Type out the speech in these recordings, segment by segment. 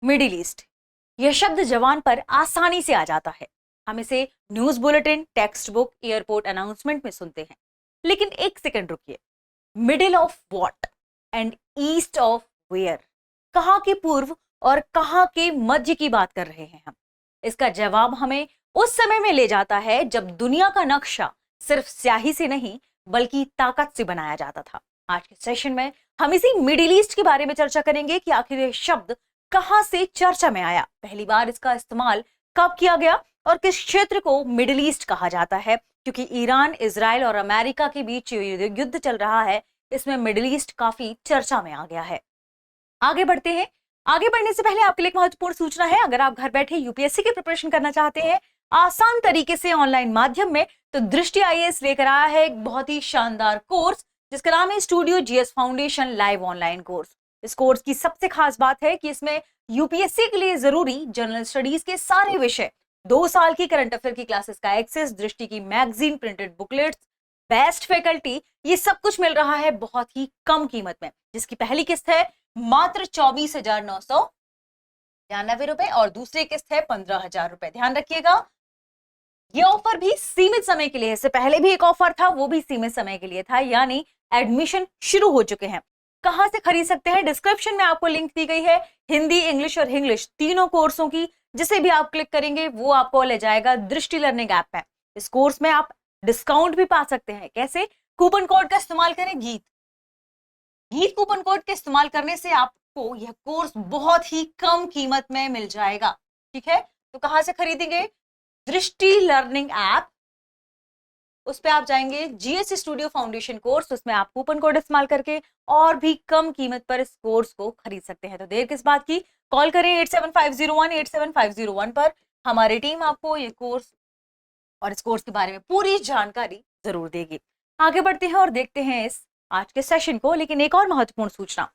Middle east, यह शब्द जबान पर आसानी से आ जाता है। हम इसे news bulletin, text book, airport announcement में सुनते हैं। लेकिन एक सेकंड रुकिए, middle of what and east of where? कहां के पूर्व और कहां के मध्य की बात कर रहे हैं हम? इसका जवाब हमें उस समय में ले जाता है जब दुनिया का नक्शा सिर्फ स्याही से नहीं बल्कि ताकत से बनाया जाता था। आज के सेशन में हम इसी मिडिल ईस्ट के बारे में चर्चा करेंगे कि आखिर यह शब्द कहां से चर्चा में आया, पहली बार इसका इस्तेमाल कब किया गया और किस क्षेत्र को मिडिल ईस्ट कहा जाता है। क्योंकि ईरान, इजराइल और अमेरिका के बीच युद्ध चल रहा है, इसमें मिडिल ईस्ट काफी चर्चा में आ गया है। आगे बढ़ते हैं। आगे बढ़ने से पहले आपके लिए एक महत्वपूर्ण सूचना है। अगर आप घर बैठे यूपीएससी की प्रिपरेशन करना चाहते हैं आसान तरीके से ऑनलाइन माध्यम में, तो दृष्टि आईएएस लेकर आया है एक बहुत ही शानदार कोर्स जिसका नाम है studio GS foundation live online course. इस कोर्स की सबसे खास बात है कि इसमें यूपीएससी के लिए जरूरी जनरल स्टडीज के सारे विषय, 2 साल की करंट अफेयर की क्लासेस का एक्सेस, दृष्टि की magazine, printed booklets, best faculty, ये सब कुछ मिल रहा है बहुत ही कम कीमत में, जिसकी पहली किस्त है मात्र 24,999 रुपए और दूसरी किस्त है 15,000 रुपए। ध्यान रखिएगा, ये ऑफर भी सीमित समय के लिए है। इससे पहले भी एक ऑफर था, वो भी सीमित समय के लिए था, यानी एडमिशन शुरू हो चुके हैं। कहां से खरीद सकते हैं? डिस्क्रिप्शन में आपको लिंक दी गई है, हिंदी, इंग्लिश और इंग्लिश तीनों कोर्सों की। जिसे भी आप क्लिक करेंगे वो आपको ले जाएगा दृष्टि लर्निंग ऐप पे। इस कोर्स में आप डिस्काउंट भी पा सकते हैं। कैसे? कूपन कोड का इस्तेमाल करें, गीत कूपन कोड के इस्तेमाल करने से आपको यह कोर्स बहुत ही कम कीमत में मिल जाएगा। ठीक है, तो कहां से खरीदेंगे? दृष्टि लर्निंग ऐप, उस पे आप जाएंगे, जीएस स्टूडियो फाउंडेशन कोर्स, उसमें आप कूपन कोड इस्तेमाल करके और भी कम कीमत पर इस कोर्स को खरीद सकते हैं। तो देर किस बात की, कॉल करें 8750187501 पर। हमारी टीम आपको ये कोर्स और इस कोर्स के बारे में पूरी जानकारी जरूर देगी। आगे बढ़ते हैं और देखते हैं इस आज के सेशन को। लेकिन एक और महत्वपूर्ण सूचना,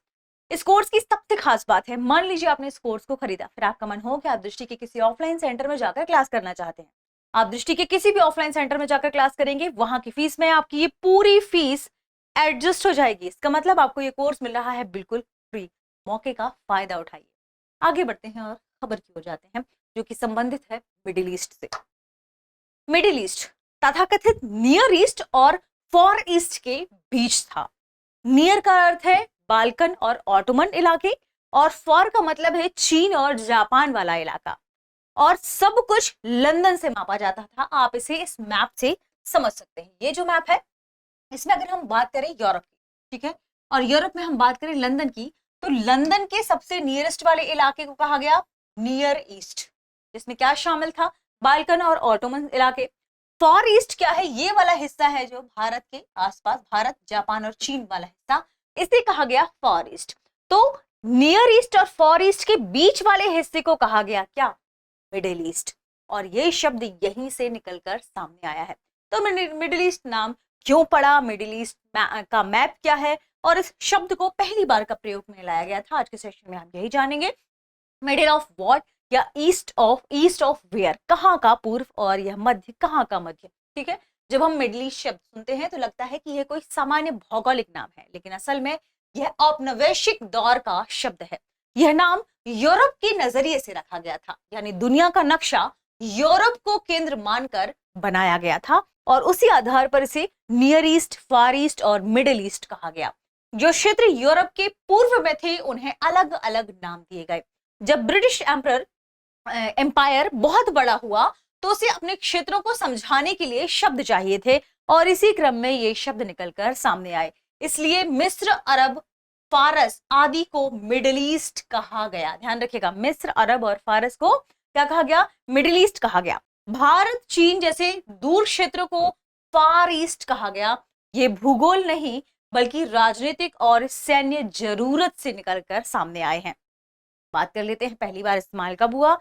इस कोर्स की सबसे खास बात है, मान लीजिए आपने इस कोर्स को खरीदा, फिर आपका मन हो कि आप दृष्टि के किसी ऑफलाइन सेंटर में जाकर क्लास करना चाहते हैं। आप दृष्टि के किसी भी ऑफलाइन सेंटर में जाकर क्लास करेंगे, वहां की फीस में आपकी ये पूरी फीस एडजस्ट हो जाएगी। इसका मतलब आपको ये कोर्स मिल रहा है बिल्कुल फ्री। मौके का फायदा उठाइए। आगे बढ़ते हैं और खबर की ओर जाते हैं जो कि संबंधित है मिडिल ईस्ट से। मिडिल ईस्ट तथाकथित नियर ईस्ट और फॉर ईस्ट के बीच था। नियर का अर्थ है बाल्कन और ऑटोमन इलाके, और फॉर का मतलब है चीन और जापान वाला इलाका, और सब कुछ लंदन से मापा जाता था। आप इसे इस मैप से समझ सकते हैं। ये जो मैप है, इसमें अगर हम बात करें यूरोप की, ठीक है, और यूरोप में हम बात करें लंदन की, तो लंदन के सबसे नियरेस्ट वाले इलाके को कहा गया नियर ईस्ट, जिसमें क्या शामिल था? बाल्कन और ऑटोमन इलाके। फॉर ईस्ट क्या है? ये वाला हिस्सा है जो भारत के आसपास, भारत, जापान और चीन वाला हिस्सा, इसे कहा गया फॉर ईस्ट। तो नियर ईस्ट और फॉर ईस्ट के बीच वाले हिस्से को कहा गया क्या? Middle east. और ये शब्द यहीं से निकलकर सामने आया है। तो मिडिल ईस्ट नाम क्यों पड़ा, मिडिल ईस्ट का मैप क्या है, और इस शब्द को पहली बार का प्रयोग में लाया गया था, आज के सेशन में हम यही जानेंगे। मिडिल ऑफ व्हाट या ईस्ट ऑफ वेयर, कहां का पूर्व, और यह मध्य, कहां का मध्य। ठीक है, जब हम मिडिल ईस्ट शब्द सुनते हैं तो लगता है कि यह कोई सामान्य भौगोलिक नाम है, लेकिन असल में यह औपनिवेशिक दौर का शब्द है। यह नाम यूरोप के नजरिए से रखा गया था, यानी दुनिया का नक्शा यूरोप को केंद्र मानकर बनाया गया था, और उसी आधार पर इसे नियर ईस्ट, फार ईस्ट और मिडिल ईस्ट कहा गया। जो क्षेत्र यूरोप के पूर्व में थे उन्हें अलग अलग नाम दिए गए। जब ब्रिटिश एम्पायर बहुत बड़ा हुआ तो उसे अपने क्षेत्रों को समझाने के लिए शब्द चाहिए थे, और इसी क्रम में ये शब्द निकलकर सामने आए। इसलिए मिस्र, अरब, फारस आदि को मिडिल ईस्ट कहा गया। ध्यान रखिएगा, मिस्र, अरब और फारस को क्या कहा गया? मिडिल ईस्ट कहा गया। भारत, चीन जैसे दूर क्षेत्रों को फार ईस्ट कहा गया। ये भूगोल नहीं बल्कि राजनीतिक और सैन्य जरूरत से निकलकर सामने आए हैं। बात कर लेते हैं पहली बार इस्तेमाल कब हुआ।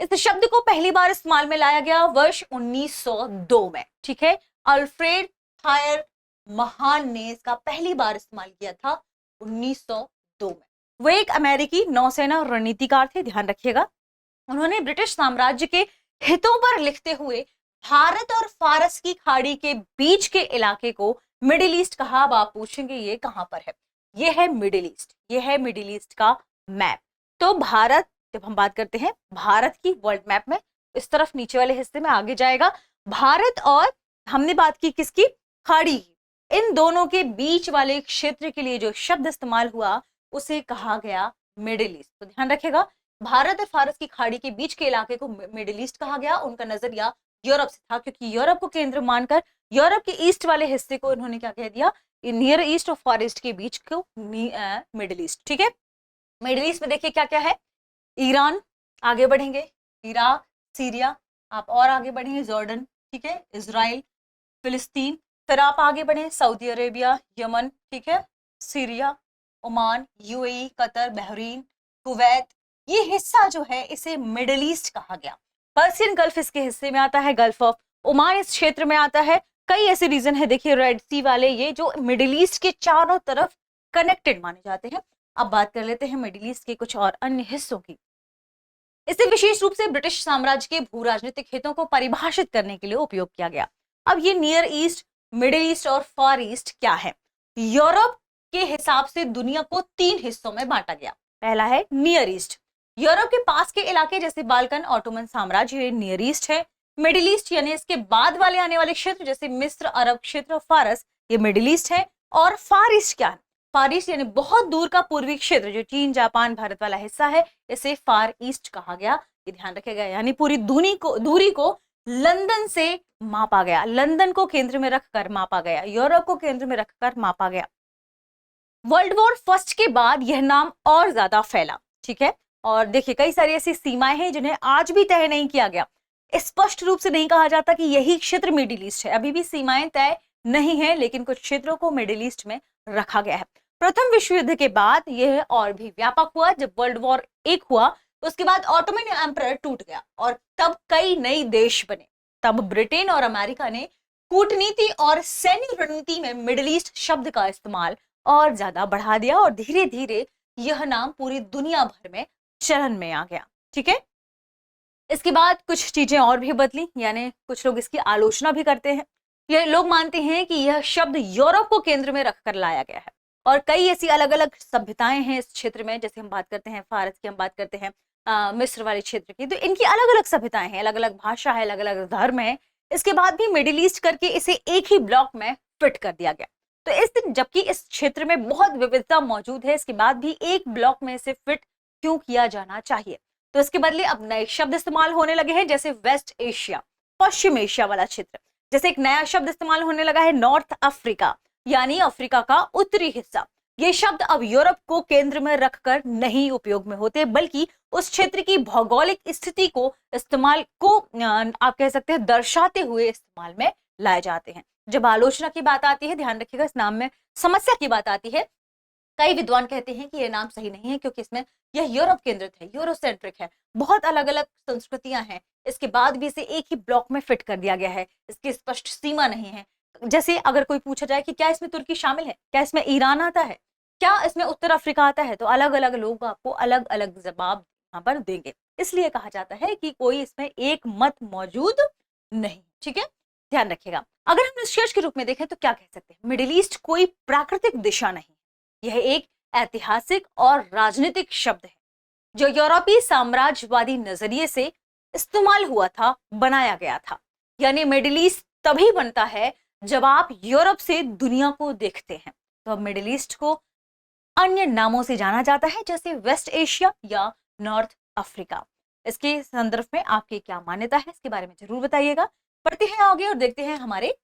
इस शब्द को पहली बार इस्तेमाल में लाया गया वर्ष 1902 में। ठीक है, अल्फ्रेड हायर महान ने इसका पहली बार इस्तेमाल किया था 1902 में। वे एक अमेरिकी नौसेना रणनीतिकार थे, ध्यान रखिएगा। उन्होंने ब्रिटिश साम्राज्य के हितों पर लिखते हुए भारत और फारस की खाड़ी के बीच के इलाके को मिडिल ईस्ट कहा। अब आप पूछेंगे ये कहां पर है? ये है मिडिल ईस्ट, ये है मिडिल ईस्ट का मैप। तो भारत जब हम बात करते हैं भारत की वर्ल्ड मैप में, इस तरफ नीचे वाले हिस्से में आगे जाएगा भारत, और हमने बात की किसकी, खाड़ी की। इन दोनों के बीच वाले क्षेत्र के लिए जो शब्द इस्तेमाल हुआ उसे कहा गया मिडिल ईस्ट। तो ध्यान रखेगा, भारत और फारस की खाड़ी के बीच के इलाके को मिडिल ईस्ट कहा गया। उनका नजरिया यूरोप से था, क्योंकि यूरोप को केंद्र मानकर यूरोप के ईस्ट वाले हिस्से को उन्होंने क्या कह दिया, नियर ईस्ट और फार ईस्ट के बीच को मिडिल ईस्ट। ठीक है, मिडिल ईस्ट में देखिए क्या क्या है, ईरान, आगे बढ़ेंगे इराक, सीरिया, आप और आगे बढ़ेंगे जॉर्डन, ठीक है, इजराइल, फिलिस्तीन, फिर आप आगे बढ़े सऊदी अरेबिया, यमन, ठीक है, Syria, Oman, UAE, Qatar, Bahrain, Kuwait. ये हिस्सा जो है इसे मिडिल ईस्ट कहा गया। पर्सियन गल्फ इसके हिस्से में आता है, गल्फ ऑफ ओमान इस क्षेत्र में आता है। कई ऐसे रीजन है, देखिए रेड सी वाले, ये जो मिडिल ईस्ट के चारों तरफ कनेक्टेड माने जाते हैं। अब बात कर लेते हैं मिडिल ईस्ट के कुछ और अन्य हिस्सों की। इसे विशेष रूप से ब्रिटिश साम्राज्य के भू राजनीतिक हितों को परिभाषित करने के लिए उपयोग किया गया। अब ये नियर ईस्ट, मिडिल ईस्ट और फार ईस्ट क्या है? यूरोप के हिसाब से दुनिया को 3 हिस्सों में बांटा गया। पहला है नियर ईस्ट, यूरोप के पास के इलाके जैसे बाल्कन, ऑटोमन साम्राज्य, ये नियर ईस्ट है। मिडिल ईस्ट यानी इसके बाद वाले आने वाले क्षेत्र जैसे मिस्र, अरब क्षेत्र, फारस, ये मिडिल ईस्ट है। और फार ईस्ट क्या है? फार ईस्ट यानी बहुत दूर का पूर्वी क्षेत्र जो चीन, जापान, भारत वाला हिस्सा है, इसे फार ईस्ट कहा गया। ये ध्यान रखेगा, यानी पूरी दूरी को लंदन से मापा गया, लंदन को केंद्र में रखकर मापा गया, यूरोप को केंद्र में रखकर मापा गया। वर्ल्ड वॉर फर्स्ट के बाद यह नाम और ज्यादा फैला, ठीक है। और देखिए कई सारी ऐसी सीमाएं हैं जिन्हें आज भी तय नहीं किया गया, स्पष्ट रूप से नहीं कहा जाता कि यही क्षेत्र मिडिल ईस्ट है। अभी भी सीमाएं तय नहीं है, लेकिन कुछ क्षेत्रों को मिडिल ईस्ट में रखा गया है। प्रथम विश्व युद्ध के बाद यह और भी व्यापक हुआ। जब वर्ल्ड वॉर 1 हुआ तो उसके बाद ऑटोमन एम्पायर टूट गया और तब कई नए देश बने। तब ब्रिटेन और अमेरिका ने कूटनीति और सैन्य रणनीति में मिडिल ईस्ट शब्द का इस्तेमाल और ज्यादा बढ़ा दिया और धीरे धीरे यह नाम पूरी दुनिया भर में चलन में आ गया। ठीक है, इसके बाद कुछ चीजें और भी बदली, यानी कुछ लोग इसकी आलोचना भी करते हैं। ये लोग मानते हैं कि यह शब्द यूरोप को केंद्र में रखकर लाया गया है और कई ऐसी अलग अलग सभ्यताएं हैं इस क्षेत्र में। जैसे हम बात करते हैं फारस की, हम बात करते हैं मिस्र वाले क्षेत्र की, तो इनकी अलग अलग सभ्यताएं हैं, अलग अलग भाषा है, अलग अलग धर्म है। इसके बाद भी मिडिल ईस्ट करके इसे एक ही ब्लॉक में फिट कर दिया गया। तो इस जबकि इस क्षेत्र में बहुत विविधता मौजूद है, इसके बाद भी एक ब्लॉक में इसे फिट क्यों किया जाना चाहिए? तो इसके बदले अब नए शब्द इस्तेमाल होने लगे हैं, जैसे वेस्ट एशिया, पश्चिम एशिया वाला क्षेत्र। जैसे एक नया शब्द इस्तेमाल होने लगा है नॉर्थ अफ्रीका, यानी अफ्रीका का उत्तरी हिस्सा। ये शब्द अब यूरोप को केंद्र में रखकर नहीं उपयोग में होते, बल्कि उस क्षेत्र की भौगोलिक स्थिति को आप कह सकते हैं दर्शाते हुए इस्तेमाल में लाए जाते हैं। जब आलोचना की बात आती है, ध्यान रखिएगा, इस नाम में समस्या की बात आती है। कई विद्वान कहते हैं कि यह नाम सही नहीं है क्योंकि इसमें यह यूरोप केंद्रित है, यूरोसेंट्रिक है, बहुत अलग अलग संस्कृतियां हैं। इसके बाद भी इसे एक ही ब्लॉक में फिट कर दिया गया है, इसकी स्पष्ट सीमा नहीं है। जैसे अगर कोई पूछा जाए कि क्या इसमें तुर्की शामिल है, क्या इसमें ईरान आता है, क्या इसमें उत्तर अफ्रीका आता है, तो अलग अलग लोग आपको अलग अलग जवाब यहाँ पर देंगे। इसलिए कहा जाता है कि कोई इसमें एक मत मौजूद नहीं। ठीक है, ध्यान रखिएगा। अगर हम निष्कर्ष के रूप में देखें तो क्या कह सकते हैं? मिडिल ईस्ट कोई प्राकृतिक दिशा नहीं, यह एक ऐतिहासिक और राजनीतिक शब्द है जो यूरोपीय साम्राज्यवादी नजरिए से इस्तेमाल हुआ था, बनाया गया था। यानी मिडिल ईस्ट तभी बनता है जब आप यूरोप से दुनिया को देखते हैं। तो अब मिडिल ईस्ट को अन्य नामों से जाना जाता है, जैसे वेस्ट एशिया या नॉर्थ अफ्रीका। इसके संदर्भ में आपकी क्या मान्यता है, इसके बारे में जरूर बताइएगा। पढ़ते हैं आगे और देखते हैं हमारे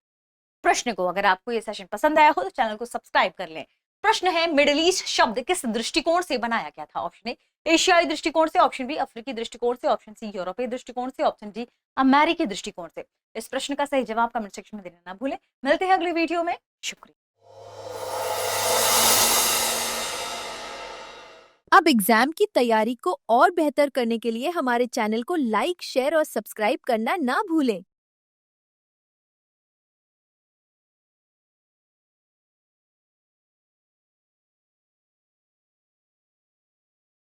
प्रश्न को। अगर आपको ये सेशन पसंद आया हो तो चैनल को सब्सक्राइब कर लें। प्रश्न है, मिडिल ईस्ट शब्द किस दृष्टिकोण से बनाया गया था? ऑप्शन ए एशियाई दृष्टिकोण से, ऑप्शन बी अफ्रीकी दृष्टिकोण से, ऑप्शन सी यूरोपीय दृष्टिकोण से, ऑप्शन डी अमेरिकी दृष्टिकोण से। इस प्रश्न का सही जवाब कमेंट सेक्शन में देना ना भूलें। मिलते हैं अगले वीडियो में, शुक्रिया। अब एग्जाम की तैयारी को और बेहतर करने के लिए हमारे चैनल को लाइक, शेयर और सब्सक्राइब करना ना भूलें।